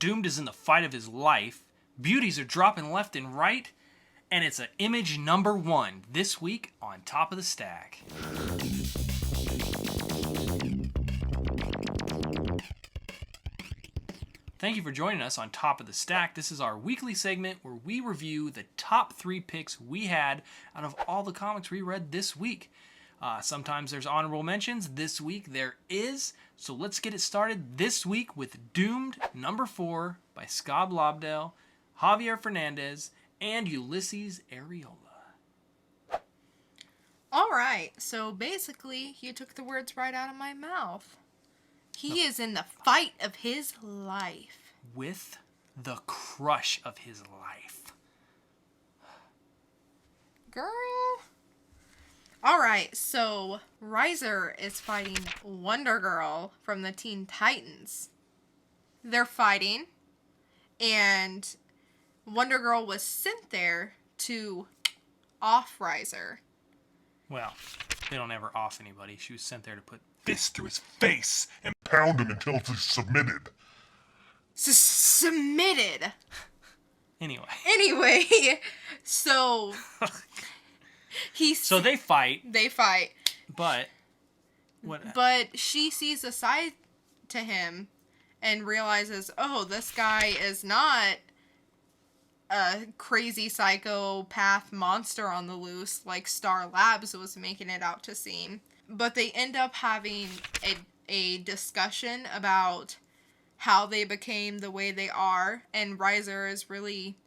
Doomed is in the fight of his life. Beauties are dropping left and right. And it's an image number 1 this week on Top of the Stack. Thank you for joining us on Top of the Stack. This is our weekly segment where we review the top 3 picks we had out of all the comics we read this week. Sometimes there's honorable mentions. This week there is. So let's get it started this week with Doomed number 4 by Scott Lobdell, Javier Fernandez, and Ulysses Areola. All right. So basically, you took the words right out of my mouth. He is in the fight of his life. With the crush of his life. Girl. All right, so Riser is fighting Wonder Girl from the Teen Titans. They're fighting, and Wonder Girl was sent there to off Riser. Well, they don't ever off anybody. She was sent there to put fist to his face and pound him until he's submitted. Submitted. Anyway, so so they fight. But what? But she sees a side to him and realizes, oh, this guy is not a crazy psychopath monster on the loose like Star Labs was making it out to seem. But they end up having a discussion about how they became the way they are, and Riser is really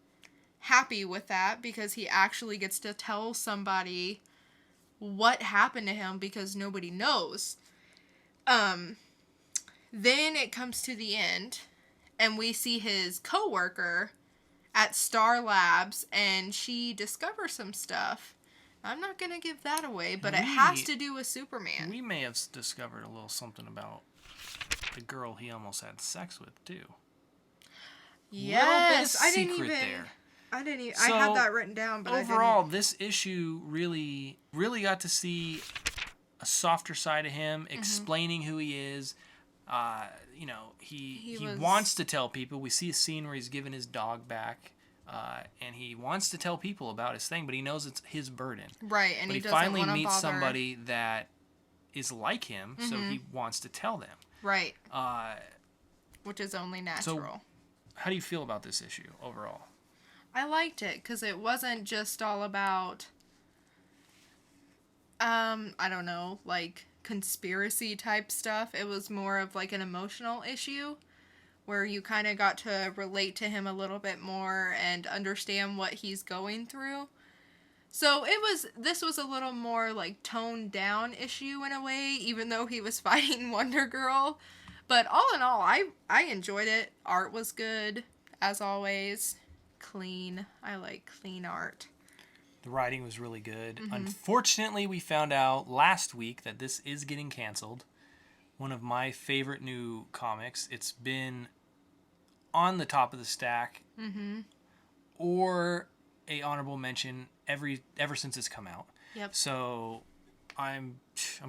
happy with that because he actually gets to tell somebody what happened to him because nobody knows. Then it comes to the end, and we see his coworker at Star Labs, and she discovers some stuff. I'm not going to give that away, but it has to do with Superman. We may have discovered a little something about the girl he almost had sex with, too. Yes, I didn't even. I had that written down, but overall, this issue really got to see a softer side of him, explaining who he is. He wants to tell people. We see a scene where he's giving his dog back. And he wants to tell people about his thing, but he knows it's his burden. Right, and but he doesn't finally want to meets bother somebody that is like him, so he wants to tell them. Right. Which is only natural. So, how do you feel about this issue overall? I liked it because it wasn't just all about, I don't know, like conspiracy type stuff. It was more of like an emotional issue, where you kind of got to relate to him a little bit more and understand what he's going through. So this was a little more like toned down issue in a way, even though he was fighting Wonder Girl. But all in all, I enjoyed it. Art was good, as always. Clean. I like clean art. The writing was really good. Unfortunately, we found out last week that this is getting canceled. One of my favorite new comics. It's been on the top of the stack, or a honorable mention ever since it's come out. Yep. So I'm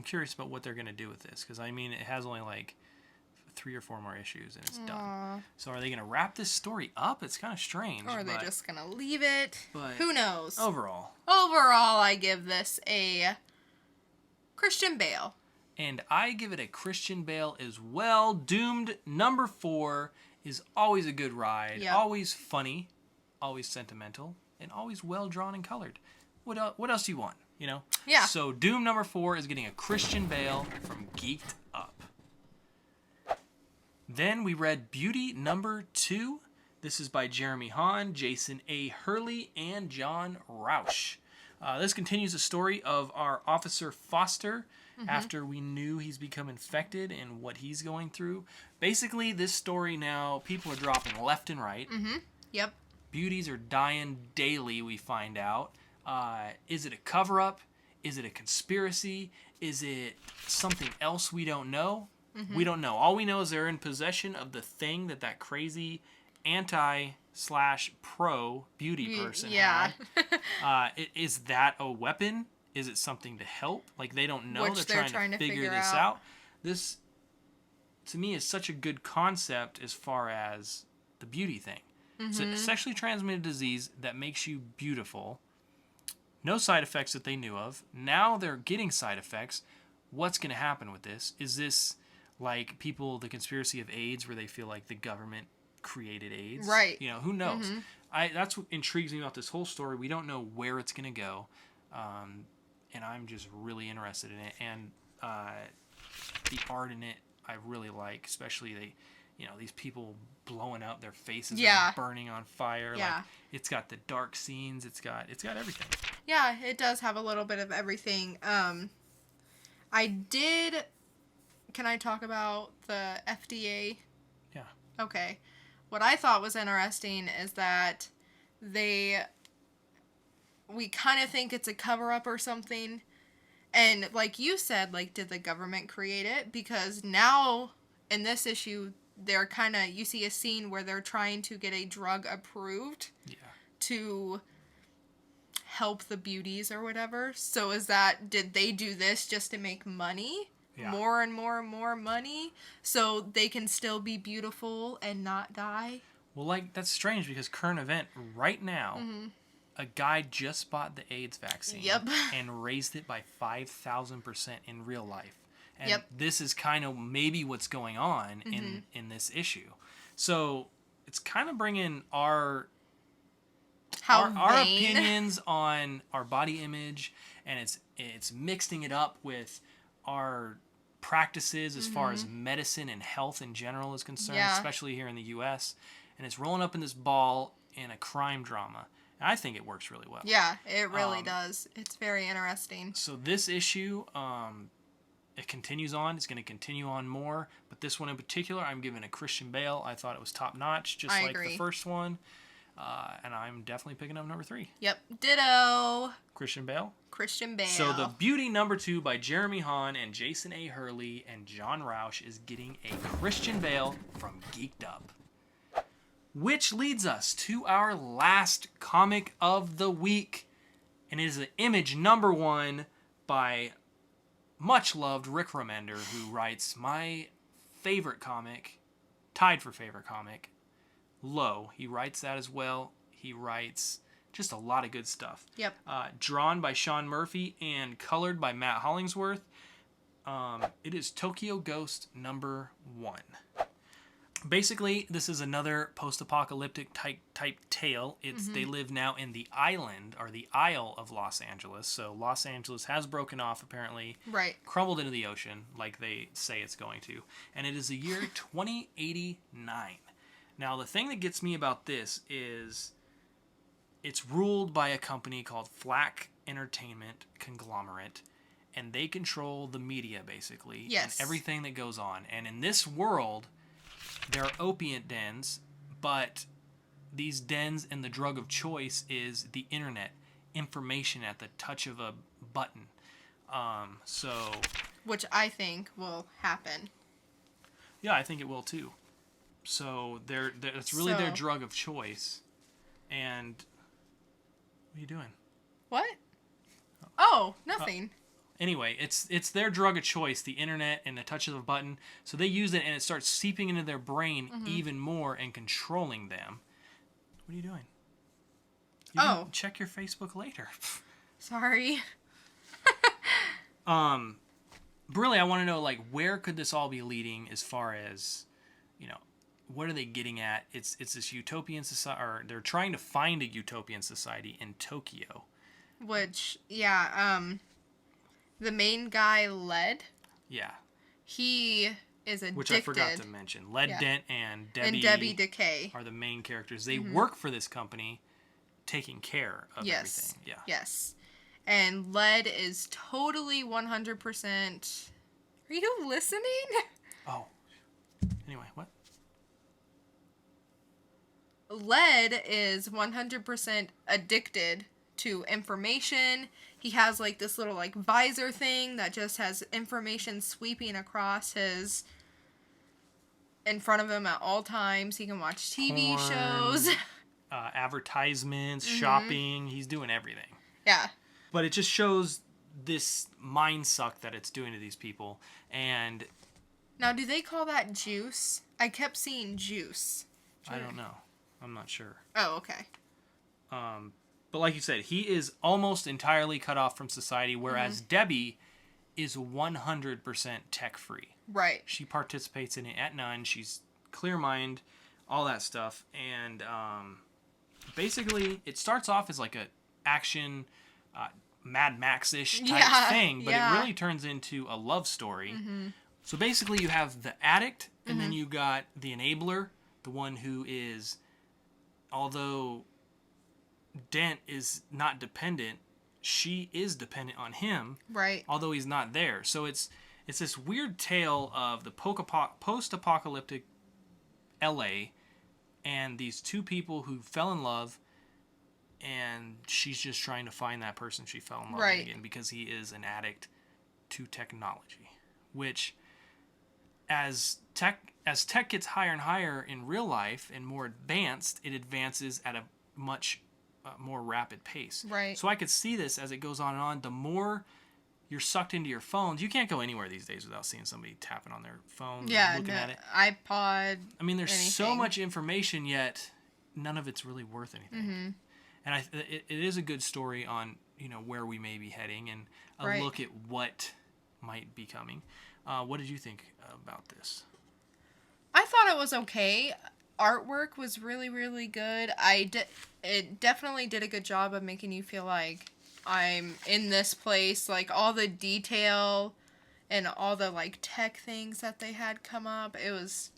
curious about what they're gonna do with this, because I mean it has only like 3 or 4 more issues and it's done. So are they gonna wrap this story up? It's kind of strange. Or are they just gonna leave it? But who knows? Overall, I give this a Christian Bale. And I give it a Christian Bale as well. Doomed number 4 is always a good ride. Yep. Always funny. Always sentimental. And always well drawn and colored. What else do you want? You know? Yeah. So Doomed number 4 is getting a Christian Bale from Geek'd Up. Then we read Beauty number 2. This is by Jeremy Hahn, Jason A. Hurley, and John Rausch. This continues the story of our Officer Foster after we knew he's become infected and what he's going through. Basically, this story now, people are dropping left and right. Yep. Beauties are dying daily, we find out. Is it a cover-up? Is it a conspiracy? Is it something else we don't know? We don't know. All we know is they're in possession of the thing that crazy anti/pro beauty person had. Is that a weapon? Is it something to help? Like, they don't know. They're trying to figure this out. This, to me, is such a good concept as far as the beauty thing. It's a sexually transmitted disease that makes you beautiful. No side effects that they knew of. Now they're getting side effects. What's going to happen with this? Is this like the conspiracy of AIDS, where they feel like the government created AIDS? Right. You know, who knows? That's what intrigues me about this whole story. We don't know where it's going to go. And I'm just really interested in it. And the art in it, I really like, especially these people blowing out their faces and burning on fire. Yeah. Like, it's got the dark scenes. It's got everything. Yeah, it does have a little bit of everything. Can I talk about the FDA? Yeah. Okay. What I thought was interesting is that we kind of think it's a cover-up or something. And like you said, like, did the government create it? Because now, in this issue, they're you see a scene where they're trying to get a drug approved to help the beauties or whatever. So did they do this just to make money? Yeah. More and more and more money? So they can still be beautiful and not die? Well, like, that's strange because current event right now, a guy just bought the AIDS vaccine and raised it by 5,000% in real life. And this is kind of maybe what's going on in this issue. So it's kind of bringing our opinions on our body image, and it's mixing it up with our practices as far as medicine and health in general is concerned, especially here in the U.S., and it's rolling up in this ball in a crime drama. And I think it works really well. Yeah, it really does. It's very interesting. So this issue, it continues on. It's going to continue on more. But this one in particular, I'm giving a Christian Bale. I thought it was top-notch, just like the first one. And I'm definitely picking up number 3. Yep, ditto. Christian Bale? Christian Bale. So The Beauty number 2 by Jeremy Hahn and Jason A. Hurley and John Roush is getting a Christian Bale from Geek'd. Which leads us to our last comic of the week. And it is the Image number 1 by much-loved Rick Remender, who writes my favorite comic, tied for favorite comic, Low. He writes that as well. He writes just a lot of good stuff. Yep. Drawn by Sean Murphy and colored by Matt Hollingsworth. It is Tokyo Ghost number 1. Basically, this is another post-apocalyptic type tale. They live now in the island, or the Isle of Los Angeles. So Los Angeles has broken off, apparently. Right. Crumbled into the ocean, like they say it's going to. And it is the year 2089. Now, the thing that gets me about this is it's ruled by a company called Flack Entertainment Conglomerate, and they control the media, basically. Yes. And everything that goes on. And in this world, there are opiate dens, but these dens and the drug of choice is the internet. Information at the touch of a button. Which I think will happen. Yeah, I think it will too. So it's really their drug of choice. And what are you doing? What? Oh, nothing. Anyway, it's their drug of choice, the internet and the touch of a button. So they use it, and it starts seeping into their brain even more and controlling them. What are you doing? You didn't check your Facebook later. Sorry. Really, I want to know, like, where could this all be leading as far as, what are they getting at? It's this utopian society, or they're trying to find a utopian society in Tokyo. Which, the main guy, Led. Yeah. He is addicted. Which I forgot to mention. Led Dent and Debbie Decay are the main characters. They work for this company, taking care of everything. Yeah. Yes. And Led is totally 100%... Are you listening? Oh. Anyway, what? Led is 100% addicted to information. He has like this little like visor thing that just has information sweeping across in front of him at all times. He can watch TV shows, advertisements, shopping. He's doing everything. Yeah. But it just shows this mind suck that it's doing to these people. And now, do they call that juice? I kept seeing juice. I don't know. I'm not sure. Oh, okay. But like you said, he is almost entirely cut off from society, whereas Debbie is 100% tech free. Right. She participates in it at none. She's clear mind, all that stuff. And basically, it starts off as like a action, Mad Max-ish type thing, but it really turns into a love story. So basically, you have the addict, and then you got the enabler, the one who is, although Dent is not dependent, she is dependent on him, right? Although he's not there. So it's this weird tale of the post-apocalyptic LA and these two people who fell in love, and she's just trying to find that person she fell in love with again because he is an addict to technology, which as tech gets higher and higher in real life and more advanced, it advances at a much more rapid pace. Right. So I could see this as it goes on and on. The more you're sucked into your phones, you can't go anywhere these days without seeing somebody tapping on their phone, looking at it. iPod. I mean, there's so much information, yet none of it's really worth anything. And it is a good story on where we may be heading and a look at what might be coming. What did you think about this? I thought it was okay. Artwork was really, really good. It definitely did a good job of making you feel like I'm in this place. Like all the detail and all the like tech things that they had come up. It was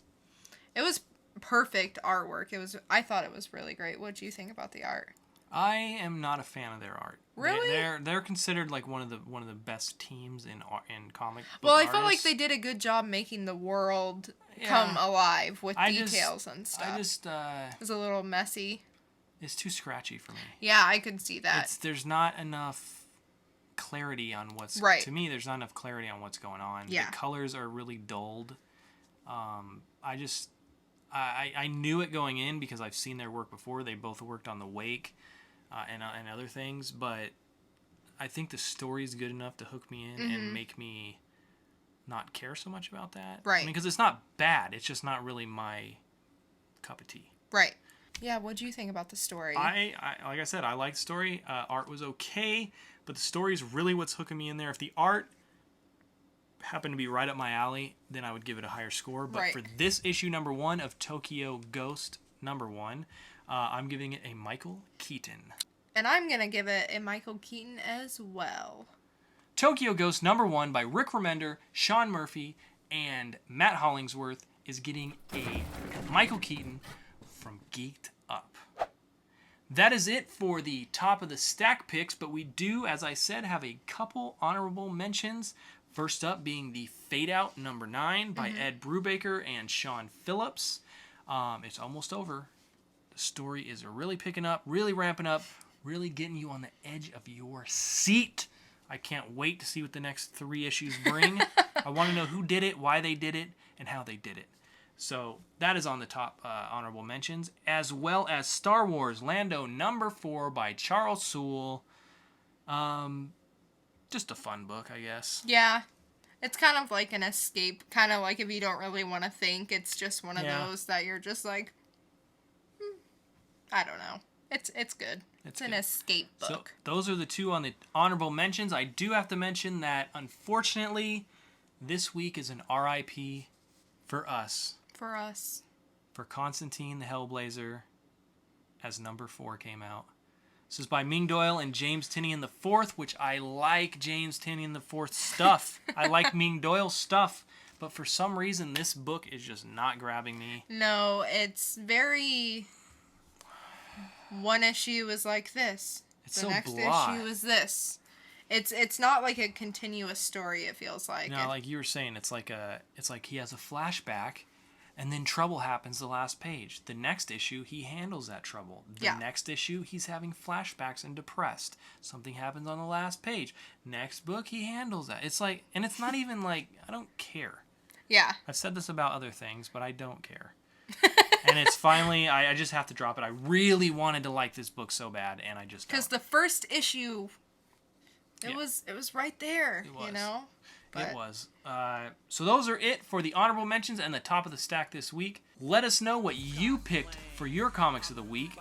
perfect artwork. I thought it was really great. What do you think about the art? I am not a fan of their art. Really? They're considered like one of the best teams in comic book Well, I artists. felt like they did a good job making the world come alive with details and stuff. It was a little messy. It's too scratchy for me. Yeah, I could see that. There's not enough clarity on what's to me. There's not enough clarity on what's going on. Yeah. The colors are really dulled. I knew it going in because I've seen their work before. They both worked on The Wake and other things, but I think the story's good enough to hook me in and make me not care so much about that. Right. I mean, because it's not bad. It's just not really my cup of tea. Right. Yeah, what do you think about the story? I like I said, I liked the story. Art was okay, but the story is really what's hooking me in there. If the art happened to be right up my alley, then I would give it a higher score. But for this issue number 1 of Tokyo Ghost number 1, I'm giving it a Michael Keaton. And I'm going to give it a Michael Keaton as well. Tokyo Ghost number 1 by Rick Remender, Sean Murphy, and Matt Hollingsworth is getting a Michael Keaton from Geek'd Up. That is it for the top of the stack picks, but we do, as I said, have a couple honorable mentions. First up being the Fade Out number 9 by Ed Brubaker and Sean Phillips. It's almost over. The story is really picking up, really ramping up, really getting you on the edge of your seat. I can't wait to see what the next 3 issues bring. I want to know who did it, why they did it, and how they did it. So that is on the top honorable mentions, as well as Star Wars Lando number 4 by Charles Soule. Just a fun book, I guess. Yeah. It's kind of like an escape. Kind of like if you don't really want to think, it's just one of those that you're just like, I don't know. It's good. It's an escape book. So those are the 2 on the honorable mentions. I do have to mention that, unfortunately, this week is an RIP for us. For Constantine the Hellblazer, as number 4 came out. This is by Ming Doyle and James Tynion IV, which I like James Tynion IV's stuff. I like Ming Doyle stuff, but for some reason this book is just not grabbing me. No, it's very... One issue is like this. It's the next blah. issue is this. It's not like a continuous story, it feels like. No, like you were saying, it's like he has a flashback, and then trouble happens the last page. The next issue, he handles that trouble. The next issue, he's having flashbacks and depressed. Something happens on the last page. Next book, he handles that. It's like, and it's not even like, I don't care. Yeah. I've said this about other things, but I don't care. And it's finally, I just have to drop it. I really wanted to like this book so bad, and I just don't. Because the first issue, it was right there, It was. you know? But It was. So those are it for the honorable mentions and the top of the stack this week. Let us know what you picked for your comics of the week.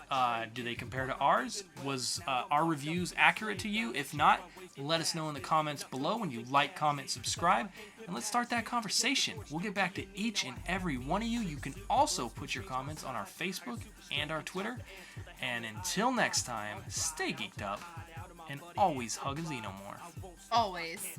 Do they compare to ours? Was our reviews accurate to you? If not, let us know in the comments below when you like, comment, subscribe, and let's start that conversation. We'll get back to each and every one of you. You can also put your comments on our Facebook and our Twitter. And until next time, stay geeked up and always hug a Xenomorph. always.